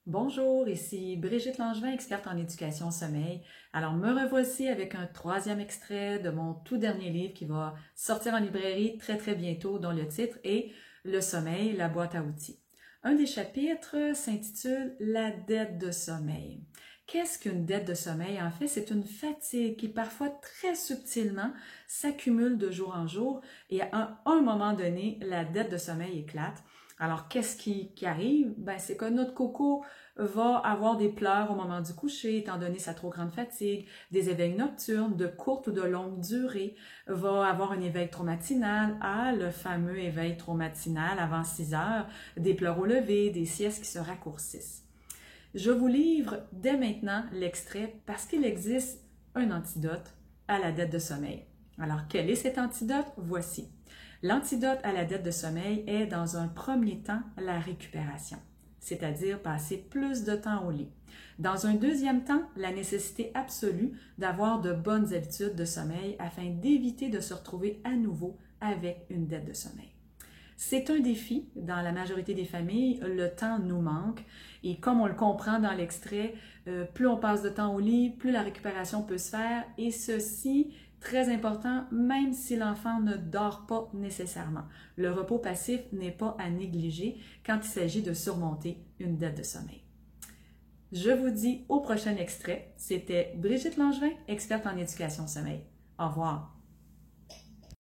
Bonjour, ici Brigitte Langevin, experte en éducation sommeil. Alors, me revoici avec un troisième extrait de mon tout dernier livre qui va sortir en librairie très bientôt, dont le titre est Le sommeil, la boîte à outils. Un des chapitres s'intitule La dette de sommeil. Qu'est-ce qu'une dette de sommeil? En fait, c'est une fatigue qui parfois très subtilement s'accumule de jour en jour et à un moment donné, la dette de sommeil éclate. Alors, qu'est-ce qui arrive? Ben, c'est que notre coco va avoir des pleurs au moment du coucher, étant donné sa trop grande fatigue, des éveils nocturnes de courte ou de longue durée, va avoir un éveil trop matinal, le fameux éveil trop matinal avant 6 heures, des pleurs au lever, des siestes qui se raccourcissent. Je vous livre dès maintenant l'extrait parce qu'il existe un antidote à la dette de sommeil. Alors, quel est cet antidote? Voici. L'antidote à la dette de sommeil est, dans un premier temps, la récupération, c'est-à-dire passer plus de temps au lit. Dans un deuxième temps, la nécessité absolue d'avoir de bonnes habitudes de sommeil afin d'éviter de se retrouver à nouveau avec une dette de sommeil. C'est un défi dans la majorité des familles, le temps nous manque et comme on le comprend dans l'extrait, plus on passe de temps au lit, plus la récupération peut se faire et ceci, très important, même si l'enfant ne dort pas nécessairement. Le repos passif n'est pas à négliger quand il s'agit de surmonter une dette de sommeil. Je vous dis au prochain extrait. C'était Brigitte Langevin, experte en éducation sommeil. Au revoir.